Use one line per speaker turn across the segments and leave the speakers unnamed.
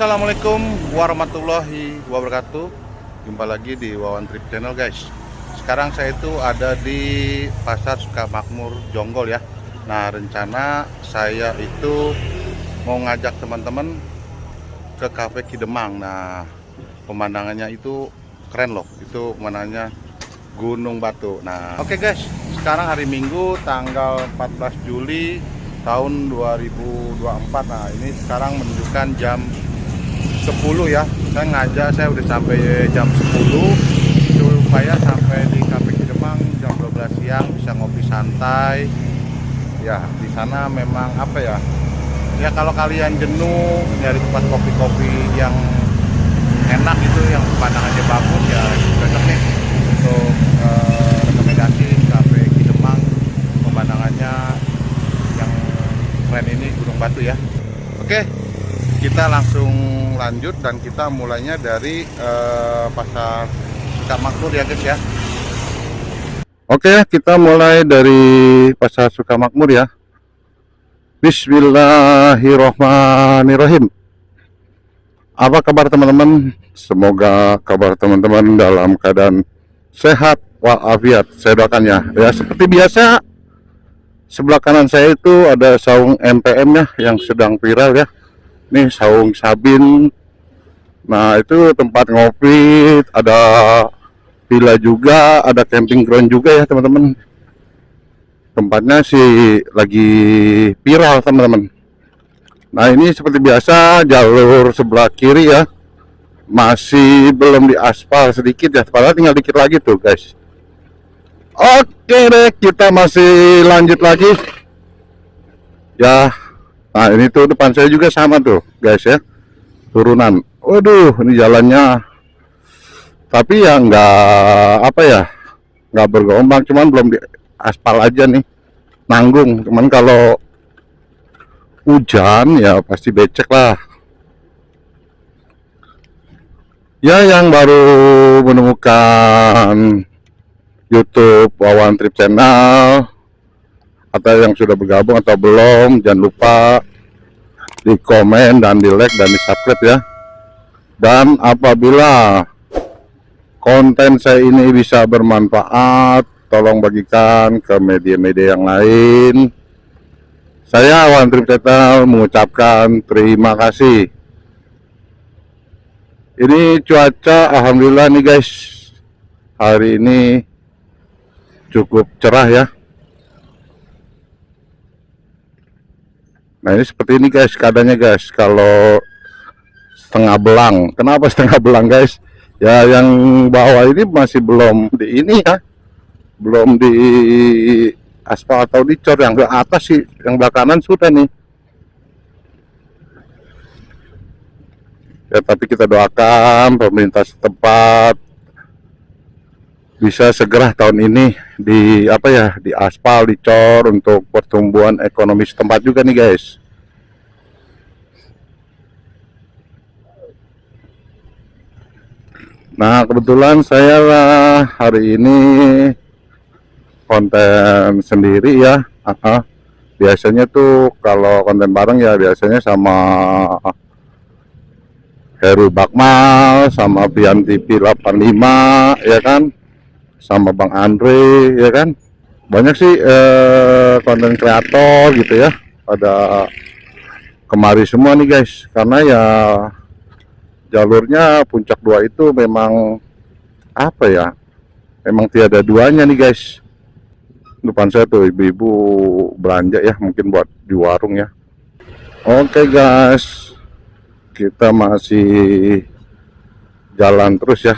Assalamualaikum warahmatullahi wabarakatuh. Jumpa lagi di Wawan Trip Channel guys. Sekarang saya itu ada di Pasar Sukamakmur Jonggol ya. Nah, rencana saya itu mau ngajak teman-teman ke Cafe Kidemang. Nah, pemandangannya itu keren loh. Itu pemandangannya Gunung Batu. Nah, oke guys, sekarang hari Minggu tanggal 14 Juli tahun 2024. Nah, ini sekarang menunjukkan jam 10 ya. Saya udah sampai jam 10 supaya sampai di Cafe Kidemang jam 12 siang bisa ngopi santai. Ya, di sana memang apa ya? Ya kalau kalian jenuh nyari tempat kopi-kopi yang enak itu, yang pemandangannya bagus ya, cocok nih untuk rekomendasi Cafe Kidemang. Pemandangannya yang keren ini Gunung Batu ya. Oke, kita langsung lanjut dan kita mulainya dari Pasar Sukamakmur ya guys ya. Oke, kita mulai dari Pasar Sukamakmur ya. Bismillahirrahmanirrahim. Apa kabar teman-teman? Semoga kabar teman-teman dalam keadaan sehat walafiat. Saya doakannya ya. Seperti biasa, sebelah kanan saya itu ada saung MPM ya yang sedang viral ya. Nih saung Sabin. Nah, itu tempat ngopi, ada villa juga, ada camping ground juga ya teman-teman. Tempatnya sih lagi viral teman-teman. Nah, ini seperti biasa jalur sebelah kiri ya, masih belum diaspal sedikit ya, padahal tinggal dikit lagi tuh guys. Oke deh, kita masih lanjut lagi ya. Nah, ini tuh depan saya juga sama tuh guys ya, turunan. Waduh, ini jalannya tapi ya nggak bergelombang, cuman belum diaspal aja nih, nanggung. Cuman kalau hujan ya pasti becek lah ya. Yang baru menemukan YouTube Wawan Trip Channel atau yang sudah bergabung atau belum, jangan lupa di komen dan di like dan di subscribe ya. Dan apabila konten saya ini bisa bermanfaat, tolong bagikan ke media-media yang lain. Saya Wawan Trip Channel mengucapkan terima kasih. Ini cuaca alhamdulillah nih guys, hari ini cukup cerah ya. Nah, ini seperti ini guys keadaannya guys, kalau setengah belang. Kenapa setengah belang guys? Ya, yang bawah ini masih belum di ini ya, belum di aspal atau dicor. Yang ke atas sih, yang belakangan sudah nih ya. Tapi kita doakan pemerintah setempat bisa segera tahun ini di aspal, dicor untuk pertumbuhan ekonomi setempat juga nih guys. Nah, kebetulan saya hari ini konten sendiri ya. Biasanya tuh kalau konten bareng ya biasanya sama Heru Bakmal, sama Pian TV 85 ya kan, sama Bang Andre ya kan. Banyak sih konten kreator gitu ya, pada kemari semua nih guys, karena ya jalurnya Puncak 2 itu memang memang tiada duanya nih guys. Depan saya tuh ibu-ibu belanja ya, mungkin buat di warung ya. Oke guys, kita masih jalan terus ya.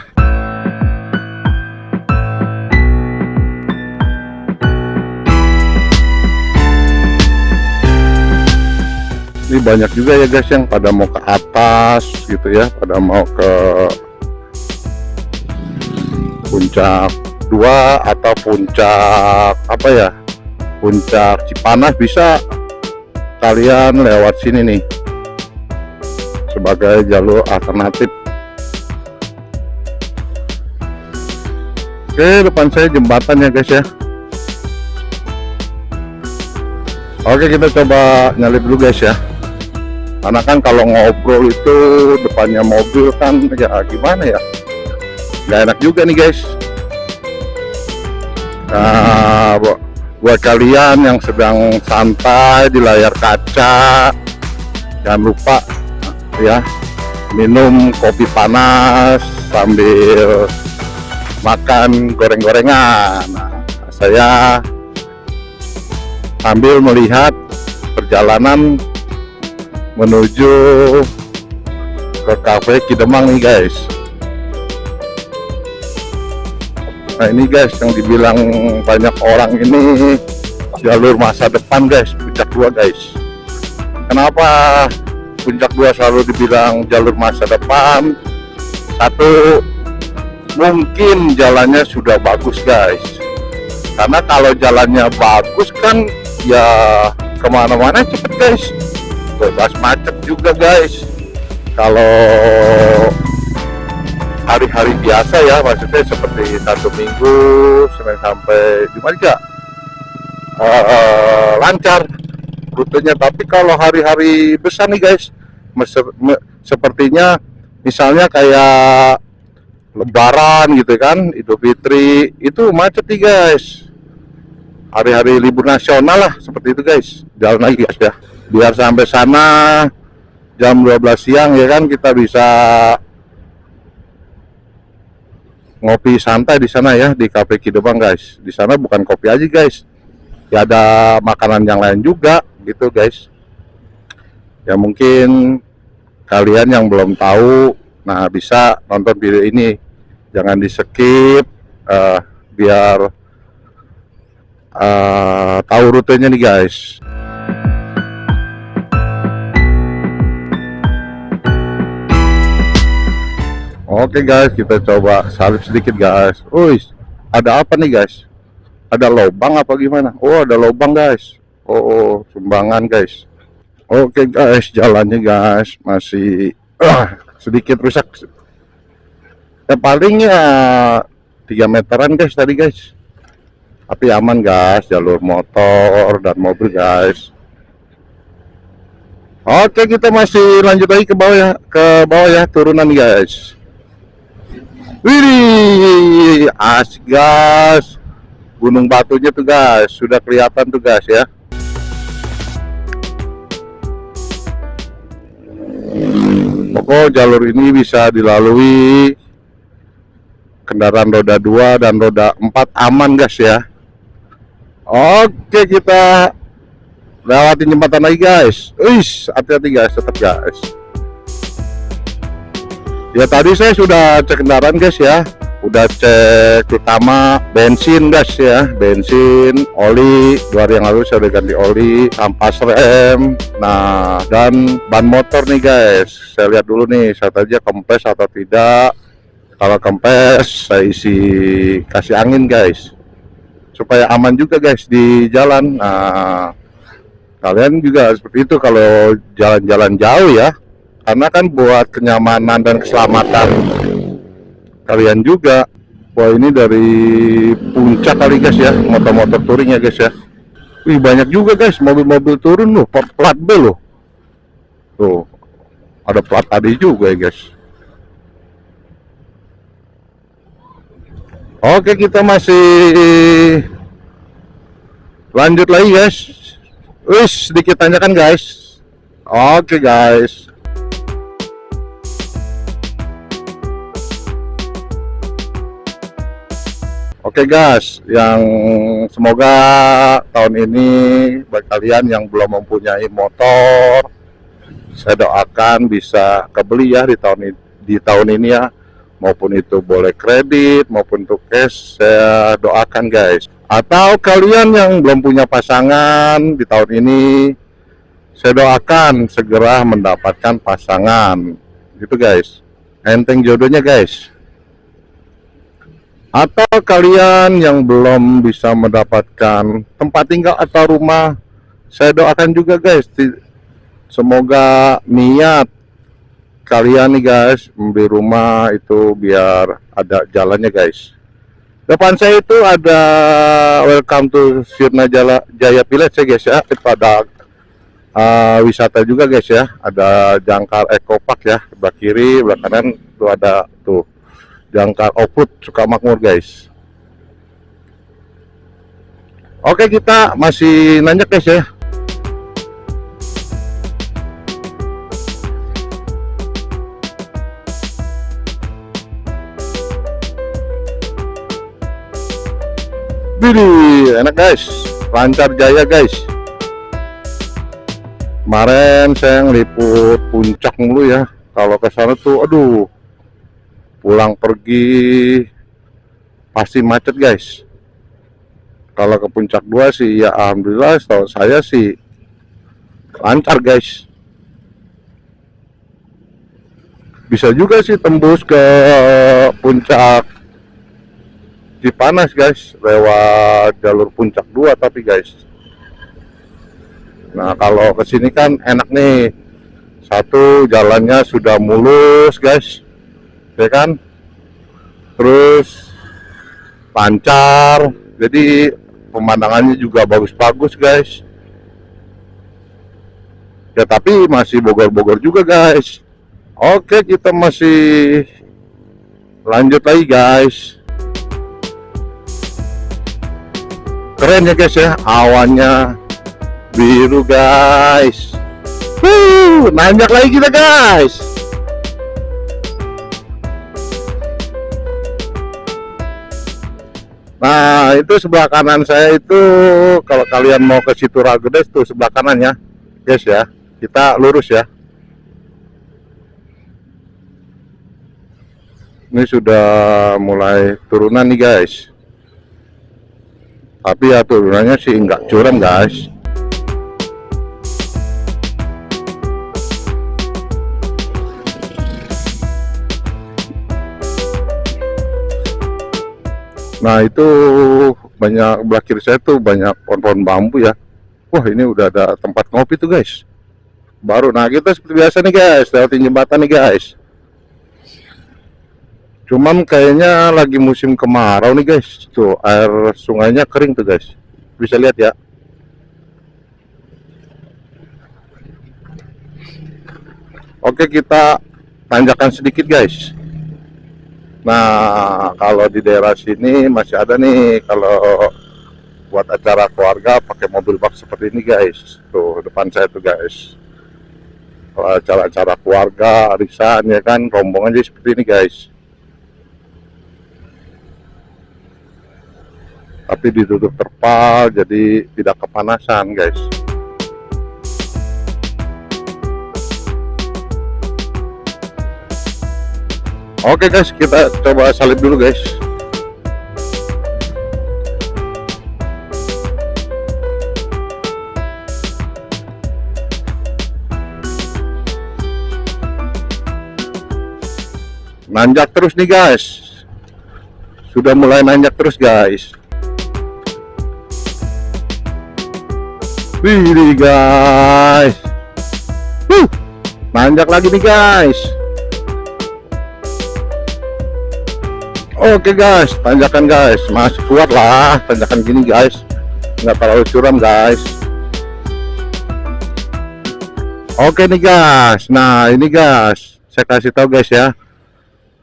Ini banyak juga ya guys yang pada mau ke atas gitu ya, pada mau ke Puncak 2 atau puncak Puncak Cipanas. Bisa kalian lewat sini nih sebagai jalur alternatif. Oke, depan saya jembatan ya guys ya. Oke, kita coba nyalip dulu guys ya. Karena kan kalau ngobrol itu depannya mobil kan ya gimana ya, nggak enak juga nih guys. Nah, buat kalian yang sedang santai di layar kaca, jangan lupa ya minum kopi panas sambil makan goreng-gorengan. Nah, saya sambil melihat perjalanan menuju ke Cafe Kidemang nih guys. Nah ini guys yang dibilang banyak orang ini jalur masa depan guys, puncak 2 guys. Kenapa puncak 2 selalu dibilang jalur masa depan? Satu, mungkin jalannya sudah bagus guys. Karena kalau jalannya bagus kan ya kemana-mana cepet guys, bebas macet juga guys. Kalau hari-hari biasa ya, maksudnya seperti satu minggu Senin sampai Jumat ya lancar rutenya. Tapi kalau hari-hari besar nih guys, sepertinya misalnya kayak Lebaran gitu kan, Idul Fitri, itu macet nih guys. Hari-hari libur nasional lah, seperti itu guys. Jalan lagi guys ya, biar sampai sana jam 12 siang ya kan, kita bisa ngopi santai di sana ya, di Cafe Kidemang guys. Di sana bukan kopi aja guys, ya ada makanan yang lain juga gitu guys. Ya mungkin kalian yang belum tahu, nah bisa nonton video ini, jangan di skip, biar tahu rutenya nih guys. Oke guys, kita coba salip sedikit guys. Ada apa nih guys? Ada lubang apa gimana? Oh, ada lubang guys. Oh, sumbangan guys. Oke guys, jalannya guys masih sedikit rusak. Ya paling ya 3 meteran guys tadi guys. Tapi aman guys, jalur motor dan mobil guys. Oke, kita masih lanjut lagi ke bawah ya, turunan guys. Wih, asik guys. Gunung Batunya tuh guys, sudah kelihatan tuh guys ya. Pokok jalur ini bisa dilalui kendaraan roda 2 dan roda 4 aman guys ya. Oke, kita lewatin jembatan lagi guys. Hati-hati guys, tetap guys. Ya tadi saya sudah cek kendaraan guys ya, udah cek terutama bensin guys ya, bensin, oli. 2 hari yang lalu saya udah ganti oli, ampas rem, nah dan ban motor nih guys. Saya lihat dulu nih, saya aja kempes atau tidak. Kalau kempes saya isi kasih angin guys, supaya aman juga guys di jalan. Nah kalian juga seperti itu kalau jalan-jalan jauh ya, karena kan buat kenyamanan dan keselamatan kalian juga. Wah ini dari puncak kali guys ya, motor-motor touring ya guys ya. Wih banyak juga guys mobil-mobil turun loh, plat B loh. Tuh ada plat AD juga ya guys. Oke, kita masih lanjut lagi guys. Sedikit tanyakan guys. Oke guys. Oke guys, yang semoga tahun ini bagi kalian yang belum mempunyai motor, saya doakan bisa kebeli ya di tahun ini ya, maupun itu boleh kredit maupun untuk cash, saya doakan guys. Atau kalian yang belum punya pasangan di tahun ini, saya doakan segera mendapatkan pasangan gitu guys, enteng jodohnya guys. Atau kalian yang belum bisa mendapatkan tempat tinggal atau rumah, saya doakan juga guys, semoga niat kalian nih guys membeli rumah itu biar ada jalannya guys. Depan saya itu ada welcome to Sirna Jaya Village ya guys ya. Itu ada wisata juga guys ya. Ada jangkar ekopark ya, sebelah kiri, sebelah kanan tuh ada tuh jangkar off-road Sukamakmur guys. Oke, kita masih nanjak guys ya. Widih, enak guys, lancar jaya guys. Kemarin saya ngeliput puncak mulu ya. Kalau ke sana tuh, aduh, pulang pergi pasti macet guys. Kalau ke puncak 2 sih, ya alhamdulillah, setahu saya sih lancar guys. Bisa juga sih tembus ke puncak Cipanas guys, lewat jalur puncak 2 tapi guys. Nah, kalau ke sini kan enak nih. Satu, jalannya sudah mulus guys, ya kan? Terus lancar, jadi pemandangannya juga bagus-bagus guys. Ya tapi masih Bogor-Bogor juga guys. Oke, kita masih lanjut lagi guys. Keren ya guys ya, awannya biru guys. Nanjak lagi kita guys. Nah, itu sebelah kanan saya itu, kalau kalian mau ke situ Ragudes tuh sebelah kanan ya guys ya. Kita lurus ya. Ini sudah mulai turunan nih guys. Tapi ya turunannya sih enggak curam guys. Nah, itu banyak belah kiri saya tuh banyak pohon-pohon bambu ya. Wah, ini udah ada tempat ngopi tuh guys. Baru, nah kita seperti biasa nih guys, lewatin jembatan nih guys. Cuman kayaknya lagi musim kemarau nih guys. Tuh air sungainya kering tuh guys. Bisa lihat ya. Oke, kita tanjakan sedikit guys. Nah, kalau di daerah sini masih ada nih kalau buat acara keluarga pakai mobil bak seperti ini guys. Tuh depan saya tuh guys. Kalau acara-acara keluarga, arisan ya kan, rombongan jadi seperti ini guys. Tapi ditutup terpal jadi tidak kepanasan guys. Oke guys, kita coba salib dulu guys. Nanjak terus nih guys. Sudah mulai nanjak terus guys. Wih guys, nanjak lagi nih guys. Oke guys, tanjakan guys, masih kuat lah tanjakan gini guys, nggak terlalu curam guys. Oke nih guys, nah ini guys, saya kasih tahu guys ya,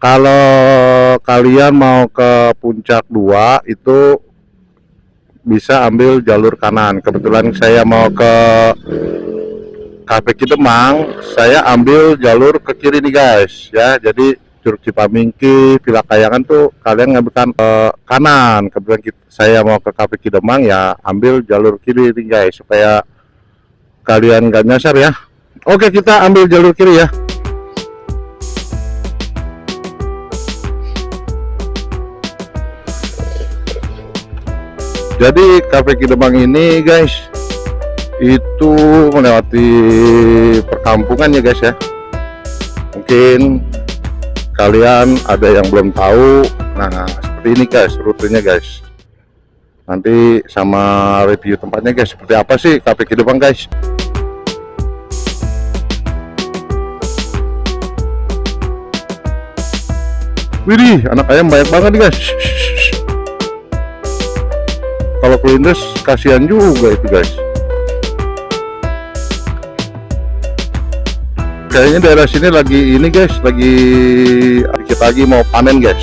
kalau kalian mau ke puncak 2 itu bisa ambil jalur kanan. Kebetulan saya mau ke Cafe Kidemang, saya ambil jalur ke kiri nih guys ya. Jadi Curug Cipamingki, Villa Kayangan tuh kalian ngambilkan ke kanan. Kebetulan saya mau ke Cafe Kidemang ya, ambil jalur kiri nih guys supaya kalian gak nyasar ya. Oke, kita ambil jalur kiri ya. Jadi Cafe Kidemang ini guys itu melewati perkampungan ya guys ya. Mungkin kalian ada yang belum tahu. Nah, seperti ini guys rutenya guys. Nanti sama review tempatnya guys, seperti apa sih Cafe Kidemang guys. Widih, anak ayam banyak banget nih guys. Kalau kelindes kasihan juga itu guys. Kayaknya daerah sini lagi ini guys, kita lagi mau panen guys.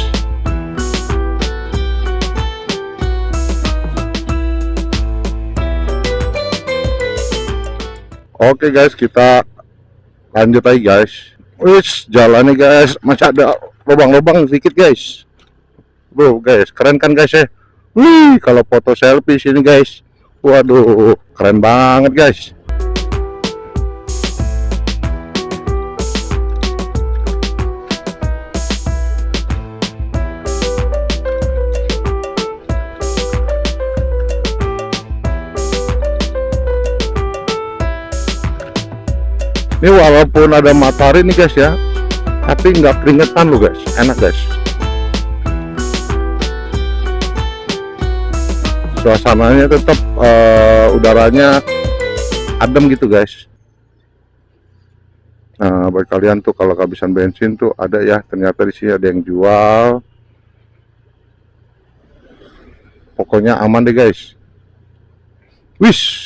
Oke guys, kita lanjut lagi guys. Wih, jalannya guys, masih ada lubang-lubang sedikit guys. Bro guys, keren kan guys ya. Wih, kalau foto selfie sini guys, waduh, keren banget guys. Ini walaupun ada matahari nih guys ya, tapi nggak keringetan loh guys, enak guys. Suasananya tetap udaranya adem gitu guys. Nah, buat kalian tuh kalau kehabisan bensin tuh ada ya, ternyata di sini ada yang jual. Pokoknya aman deh guys. Wish.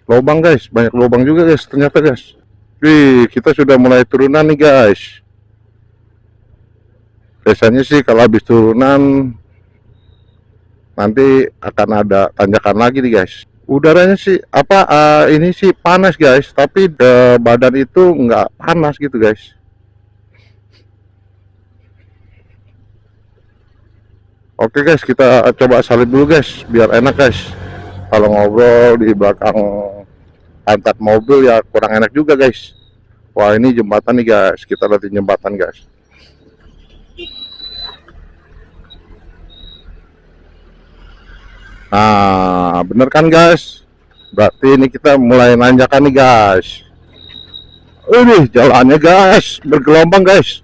Lubang guys, banyak lubang juga guys ternyata guys. Wih, kita sudah mulai turunan nih guys. Biasanya sih kalau habis turunan nanti akan ada tanjakan lagi nih guys. Udaranya sih ini sih panas guys, tapi badan itu nggak panas gitu guys. Oke guys, kita coba salib dulu guys, biar enak guys. Kalau ngobrol di belakang angkat mobil ya kurang enak juga guys. Wah, ini jembatan nih guys, kita lihat jembatan guys. Nah, bener kan guys, berarti ini kita mulai nanjakan nih guys. Ini jalannya guys, bergelombang guys.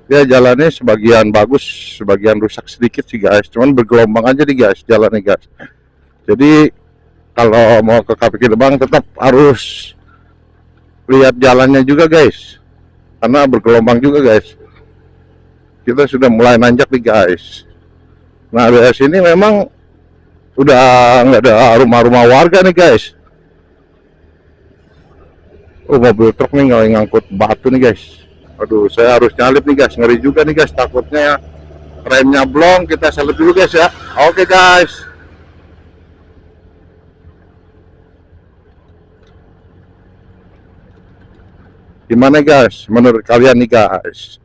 Ya, jalannya sebagian bagus, sebagian rusak sedikit sih guys, cuman bergelombang aja nih guys jalannya guys. Jadi kalau mau ke Cafe Kidemang tetap harus lihat jalannya juga guys, karena bergelombang juga guys. Kita sudah mulai nanjak nih guys. Nah, dari sini memang udah nggak ada rumah-rumah warga nih guys. Oh, mobil truk nih nggak ngangkut batu nih guys. Aduh, saya harus nyalip nih guys, ngeri juga nih guys, takutnya ya remnya blong. Kita salip dulu guys ya. Oke guys. Gimana guys, menurut kalian nih guys,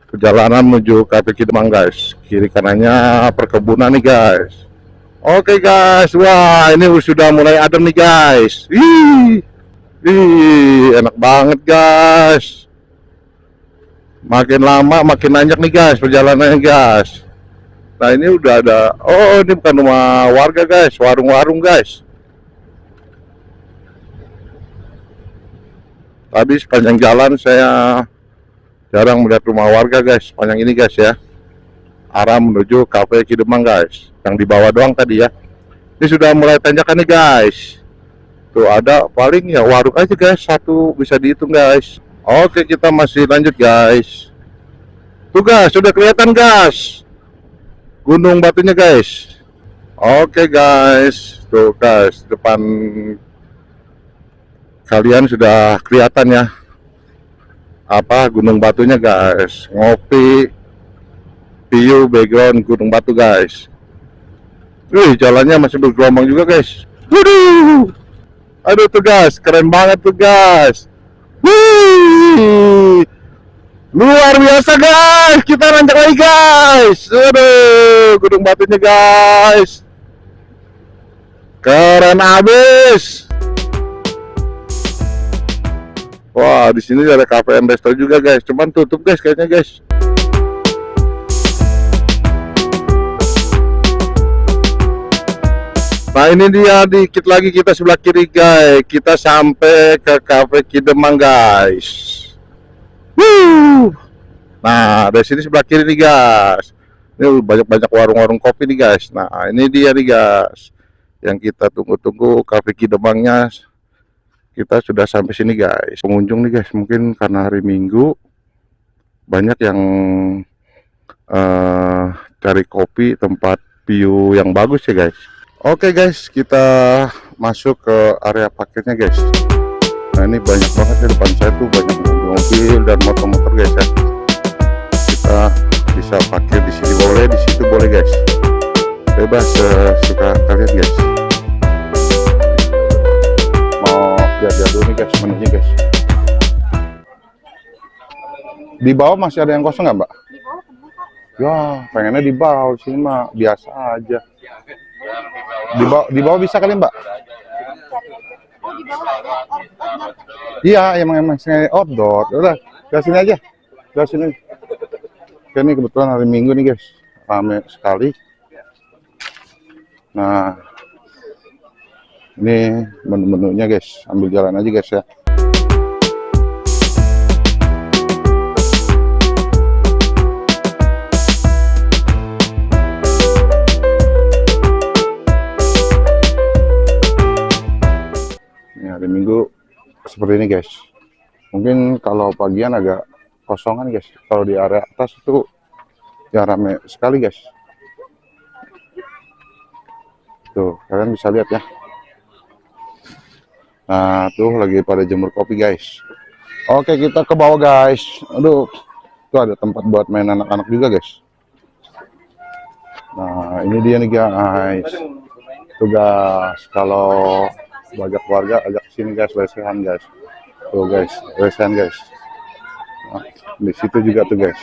perjalanan menuju Cafe Kidemang guys, kiri kanannya perkebunan nih guys. Oke guys, wah ini sudah mulai adem nih guys. Enak banget guys. Makin lama makin nanjak nih guys perjalanannya guys. Nah, ini udah ada, oh ini bukan rumah warga guys, warung-warung guys. Tadi sepanjang jalan saya jarang melihat rumah warga guys, sepanjang ini guys ya. Arah menuju Cafe Kidemang guys, yang di bawah doang tadi ya. Ini sudah mulai tanjakan nih guys. Tuh ada paling ya warung aja guys, satu bisa dihitung guys. Oke, kita masih lanjut guys. Tuh guys, sudah kelihatan guys gunung batunya guys. Oke guys, tuh guys, depan kalian sudah kelihatan ya gunung batunya guys. Ngopi, view background gunung batu guys. Wih, jalannya masih bergelombang juga guys. Waduh, aduh tuh guys, keren banget tuh guys. Wih, luar biasa guys, kita nanjak lagi guys. Aduh, gunung batunya guys, keren abis. Wah, di sini ada cafe and resto juga guys, cuman tutup guys kayaknya guys. Nah, ini dia, dikit lagi kita sebelah kiri guys, kita sampai ke Cafe Kidemang guys. Nah, dari sini sebelah kiri nih guys, ini banyak-banyak warung-warung kopi nih guys. Nah, ini dia nih guys, yang kita tunggu-tunggu, Cafe Kidemangnya. Kita sudah sampai sini guys. Pengunjung nih guys, mungkin karena hari Minggu banyak yang cari kopi, tempat view yang bagus ya guys. Oke guys, kita masuk ke area parkirnya guys. Nah ini banyak banget di depan saya tuh, banyak mobil dan motor-motor guys ya. Kita bisa parkir di sini boleh, di situ boleh guys. Bebas suka kalian guys. Mau lihat dulu nih guys menunya guys. Di bawah masih ada yang kosong nggak mbak?
Di bawah penuh Pak.
Ya pengennya di bawah, sini mah biasa aja. Di bawah bisa kali mbak?
Oh di bawah ada outdoor.
Iya emang saya outdoor. Udah ke sini aja, ke sini. Oke, ini kebetulan hari Minggu nih guys, rame sekali. Nah ini menu-menunya guys, ambil jalan aja guys ya. Hari Minggu seperti ini guys. Mungkin kalau pagian agak kosongan guys. Kalau di area atas itu ya rame sekali guys. Tuh kalian bisa lihat ya. Nah tuh lagi pada jemur kopi guys. Oke kita ke bawah guys. Aduh, tuh ada tempat buat main anak-anak juga guys. Nah ini dia nih guys. Tugas kalau banyak keluarga ajak sini guys, lesehan guys. Tuh guys, lesehan guys. Nah, di situ juga tuh guys.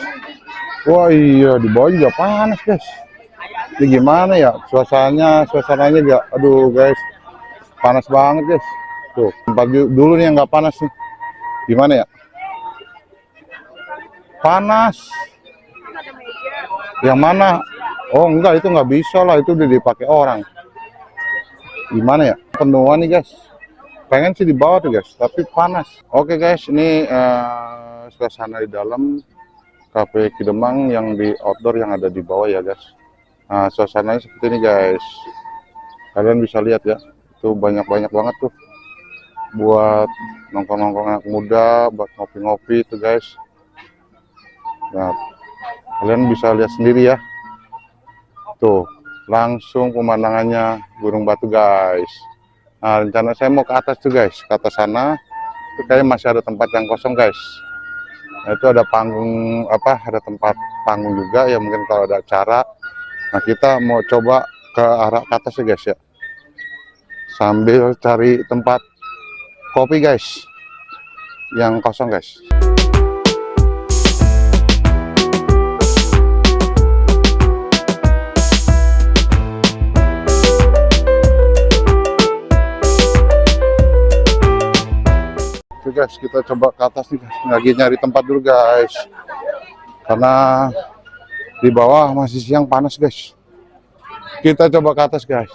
Wah iya di bawah juga panas guys. Ini gimana ya suasananya juga, aduh guys, panas banget guys. Tuh tempat dulu nih yang nggak panas nih. Gimana ya? Panas. Yang mana? Oh enggak, itu nggak bisa lah, itu udah dipakai orang. Gimana ya? Penuhan nih guys. Pengen sih di bawah tuh guys, tapi panas. Oke guys, ini suasana di dalam Cafe Kidemang yang di outdoor yang ada di bawah ya guys. Nah, suasananya seperti ini guys. Kalian bisa lihat ya. Itu banyak-banyak banget tuh buat nongkrong-nongkrong anak muda, buat ngopi-ngopi tuh guys. Nah, kalian bisa lihat sendiri ya. Tuh, langsung pemandangannya Gunung Batu guys. Nah rencana saya mau ke atas tuh guys, ke atas sana itu kayaknya masih ada tempat yang kosong guys. Nah itu ada panggung ada tempat panggung juga ya, mungkin kalau ada acara. Nah kita mau coba ke arah ke atas ya guys ya, sambil cari tempat kopi guys yang kosong guys. Guys kita coba ke atas nih guys, lagi nyari tempat dulu guys karena di bawah masih siang panas guys. Kita coba ke atas guys.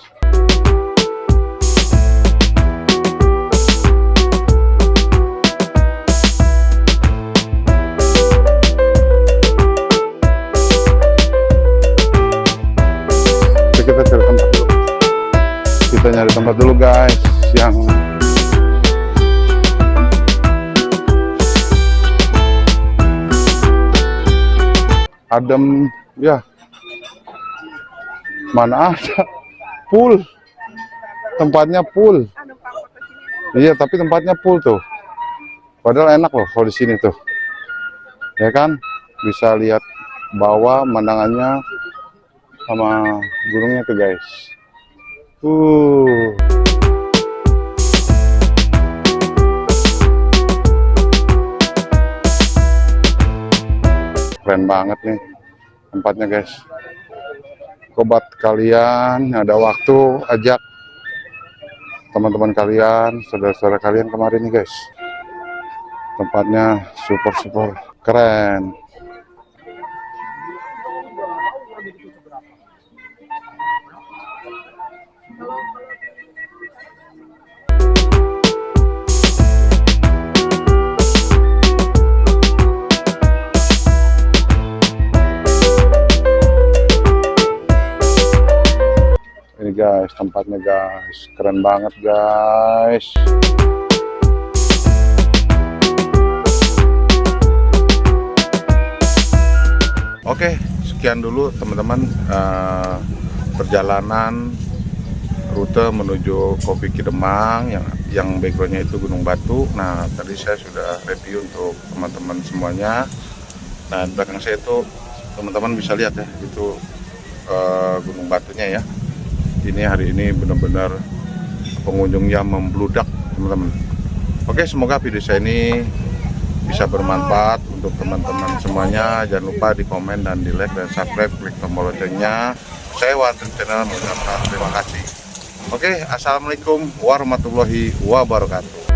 Kita cari tempat dulu, kita nyari tempat dulu guys yang adem ya. Mana ada full, tempatnya full. Iya tapi tempatnya full tuh, padahal enak loh kalau di sini tuh ya kan, bisa lihat bawah pemandangannya sama gunungnya tuh guys. Keren banget nih tempatnya guys. Buat kalian ada waktu, ajak teman-teman kalian, saudara-saudara kalian kemarin nih guys. Tempatnya super keren. Ini guys tempatnya guys, keren banget guys. Oke, sekian dulu teman-teman perjalanan rute menuju Kopi Kidemang yang backgroundnya itu Gunung Batu. Nah, tadi saya sudah review untuk teman-teman semuanya. Nah, di belakang saya itu teman-teman bisa lihat ya, itu Gunung Batunya ya. Ini hari ini benar-benar pengunjungnya membludak teman-teman. Oke, semoga video saya ini bisa bermanfaat untuk teman-teman semuanya. Jangan lupa di komen dan di like dan subscribe, klik tombol loncengnya. Saya Wawan Trip Channel mengucapkan terima kasih. Oke, assalamualaikum warahmatullahi wabarakatuh.